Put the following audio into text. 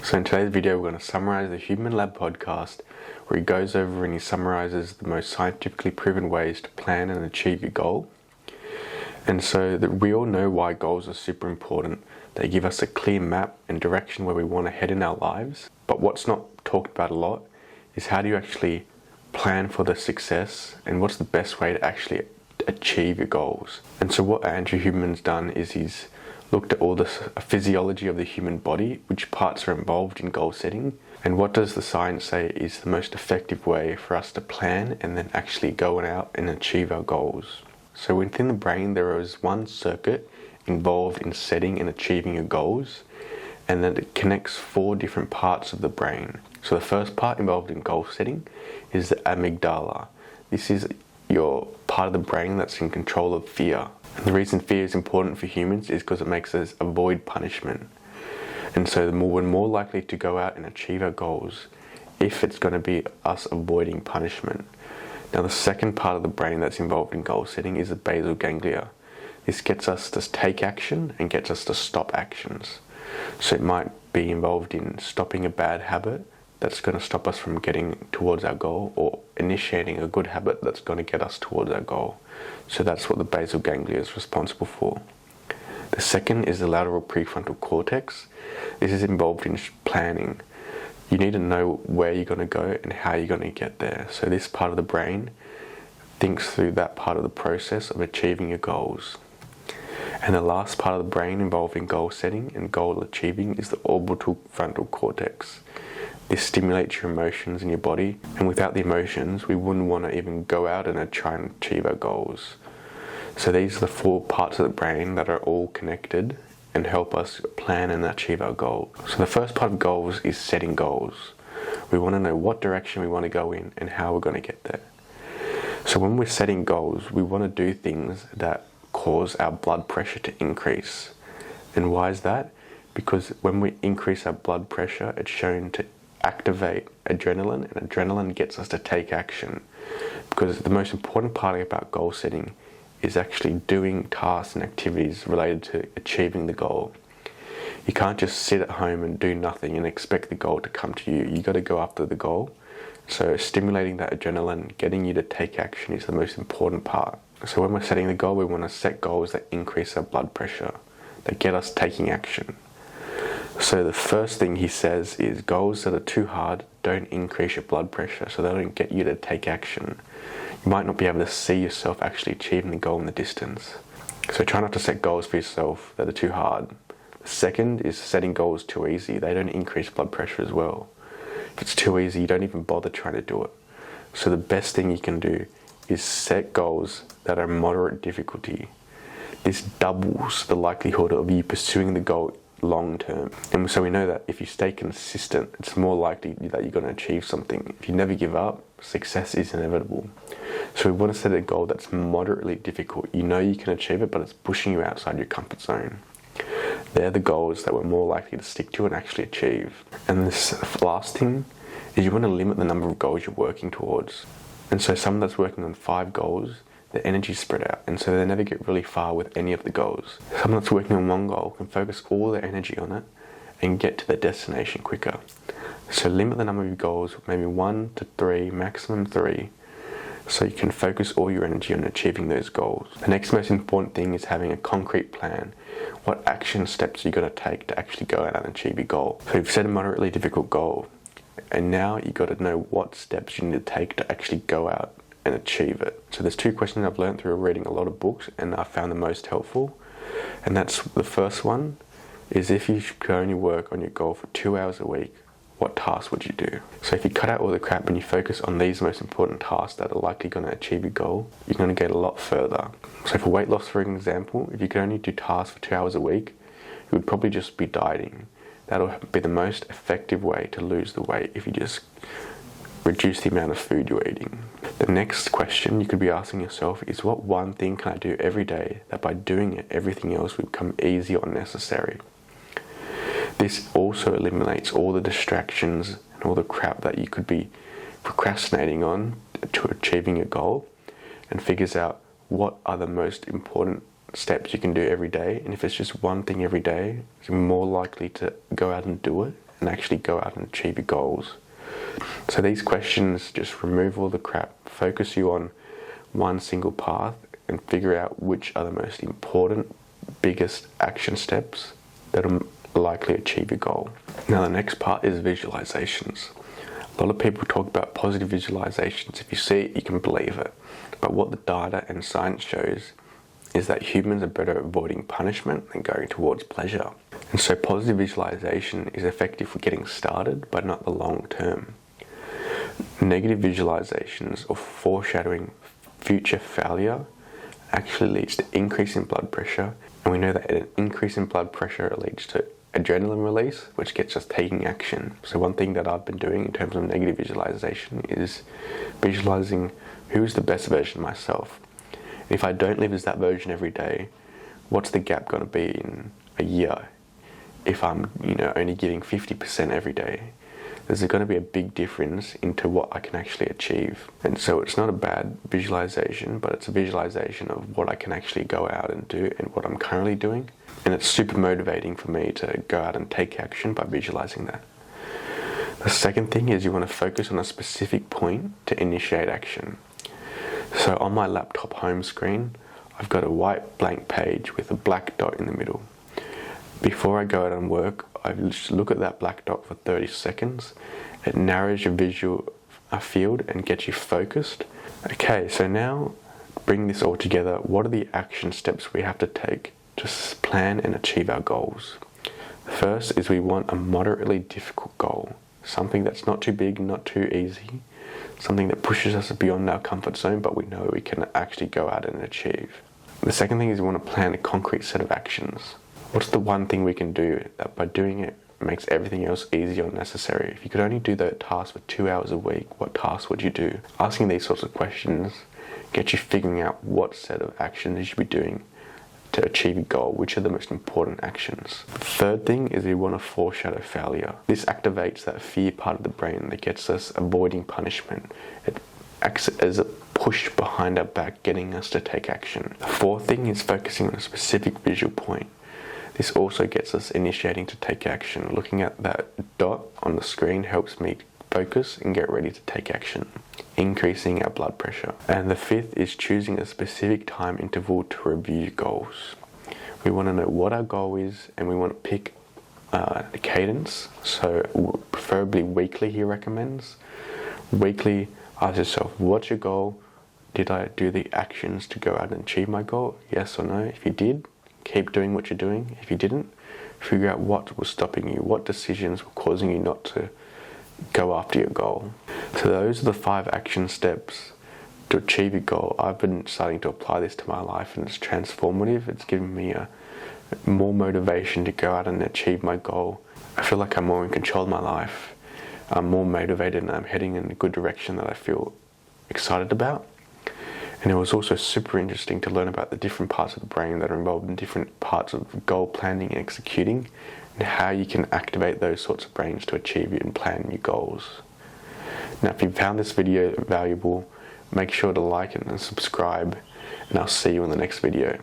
So in today's video, we're going to summarize the Huberman Lab podcast, where he goes over and he summarizes the most scientifically proven ways to plan and achieve your goal. And so that we all know why goals are super important. They give us a clear map and direction where we want to head in our lives. But what's not talked about a lot is how do you actually plan for the success and what's the best way to actually achieve your goals. And so what Andrew Huberman's done is he's looked at all the physiology of the human body, which parts are involved in goal setting, and what does the science say is the most effective way for us to plan and then actually go out and achieve our goals. So within the brain there is one circuit involved in setting and achieving your goals, and then it connects 4 different parts of the brain. So the first part involved in goal setting is the amygdala. This is your part of the brain that's in control of fear. And the reason fear is important for humans is because it makes us avoid punishment. And so we're more likely to go out and achieve our goals if it's going to be us avoiding punishment. Now the second part of the brain that's involved in goal setting is the basal ganglia. This gets us to take action and gets us to stop actions. So it might be involved in stopping a bad habit that's going to stop us from getting towards our goal, or initiating a good habit that's going to get us towards our goal. So that's what the basal ganglia is responsible for. The second is the lateral prefrontal cortex. This is involved in planning. You need to know where you're going to go and how you're going to get there. So this part of the brain thinks through that part of the process of achieving your goals. And the last part of the brain involved in goal setting and goal achieving is the orbital frontal cortex. This stimulates your emotions in your body, and without the emotions we wouldn't want to even go out and try and achieve our goals. So these are the 4 parts of the brain that are all connected and help us plan and achieve our goals. So the first part of goals is setting goals. We want to know what direction we want to go in and how we're going to get there. So when we're setting goals, we want to do things that cause our blood pressure to increase. And why is that? Because when we increase our blood pressure, it's shown to activate adrenaline, and adrenaline gets us to take action. Because the most important part about goal setting is actually doing tasks and activities related to achieving the goal. You can't just sit at home and do nothing and expect the goal to come to you. You got to go after the goal. So stimulating that adrenaline, getting you to take action, is the most important part. So when we're setting the goal, we want to set goals that increase our blood pressure, that get us taking action. So the first thing he says is goals that are too hard don't increase your blood pressure, so they don't get you to take action. You might not be able to see yourself actually achieving the goal in the distance. So try not to set goals for yourself that are too hard. The second is setting goals too easy. They don't increase blood pressure as well. If it's too easy, you don't even bother trying to do it. So the best thing you can do is set goals that are moderate difficulty. This doubles the likelihood of you pursuing the goal long term. And so we know that if you stay consistent, it's more likely that you're going to achieve something. If you never give up, success is inevitable. So we want to set a goal that's moderately difficult. You know you can achieve it, but it's pushing you outside your comfort zone. They're the goals that we're more likely to stick to and actually achieve. And this last thing is you want to limit the number of goals you're working towards. And so someone that's working on 5 goals, their energy spread out, and so they never get really far with any of the goals. Someone that's working on 1 goal can focus all their energy on it and get to their destination quicker. So limit the number of your goals, maybe 1 to 3, maximum 3, so you can focus all your energy on achieving those goals. The next most important thing is having a concrete plan. What action steps are you going to take to actually go out and achieve your goal? So you've set a moderately difficult goal, and now you've got to know what steps you need to take to actually go out and achieve it. So there's 2 questions I've learned through reading a lot of books and I found the most helpful. And that's the first one is, if you could only work on your goal for 2 hours a week, what tasks would you do? So if you cut out all the crap and you focus on these most important tasks that are likely going to achieve your goal, you're going to get a lot further. So for weight loss, for example, if you could only do tasks for 2 hours a week, you would probably just be dieting. That'll be the most effective way to lose the weight, if you just reduce the amount of food you're eating. The next question you could be asking yourself is, what one thing can I do every day that by doing it, everything else will become easy or necessary? This also eliminates all the distractions and all the crap that you could be procrastinating on to achieving your goal, and figures out what are the most important steps you can do every day. And if it's just one thing every day, you're more likely to go out and do it. and actually go out and achieve your goals. So these questions just remove all the crap, focus you on one single path, and figure out which are the most important, biggest action steps that will likely achieve your goal. Now the next part is visualizations. A lot of people talk about positive visualizations. If you see it, you can believe it. But what the data and science shows is that humans are better at avoiding punishment than going towards pleasure. And so positive visualization is effective for getting started, but not the long term. Negative visualizations or foreshadowing future failure actually leads to increase in blood pressure, and we know that an increase in blood pressure leads to adrenaline release, which gets us taking action. So one thing that I've been doing in terms of negative visualization is visualizing who's the best version of myself. If I don't live as that version every day, what's the gap going to be in a year? If I'm only giving 50% every day, there's going to be a big difference into what I can actually achieve. And so it's not a bad visualization, but it's a visualization of what I can actually go out and do and what I'm currently doing. And it's super motivating for me to go out and take action by visualizing that. The second thing is you want to focus on a specific point to initiate action. So on my laptop home screen, I've got a white blank page with a black dot in the middle. Before I go out and work, I just look at that black dot for 30 seconds. It narrows your visual field and gets you focused. Okay, so now bring this all together. What are the action steps we have to take to plan and achieve our goals? First is we want a moderately difficult goal. Something that's not too big, not too easy. Something that pushes us beyond our comfort zone, but we know we can actually go out and achieve. The second thing is we want to plan a concrete set of actions. What's the one thing we can do that by doing it makes everything else easy or necessary? If you could only do that task for 2 hours a week, what task would you do? Asking these sorts of questions gets you figuring out what set of actions you should be doing to achieve a goal, which are the most important actions. The third thing is we want to foreshadow failure. This activates that fear part of the brain that gets us avoiding punishment. It acts as a push behind our back, getting us to take action. The fourth thing is focusing on a specific visual point. This also gets us initiating to take action. Looking at that dot on the screen helps me focus and get ready to take action, increasing our blood pressure. And the fifth is choosing a specific time interval to review goals. We want to know what our goal is, and we want to pick a cadence. So preferably weekly, he recommends. Weekly, ask yourself, what's your goal? Did I do the actions to go out and achieve my goal? Yes or no? If you did, keep doing what you're doing. If you didn't, figure out what was stopping you, what decisions were causing you not to go after your goal. So those are the 5 action steps to achieve your goal. I've been starting to apply this to my life, and it's transformative. It's given me more motivation to go out and achieve my goal. I feel like I'm more in control of my life. I'm more motivated, and I'm heading in a good direction that I feel excited about. And it was also super interesting to learn about the different parts of the brain that are involved in different parts of goal planning and executing, and how you can activate those sorts of brains to achieve and plan your goals. Now, if you found this video valuable, make sure to like it and subscribe, and I'll see you in the next video.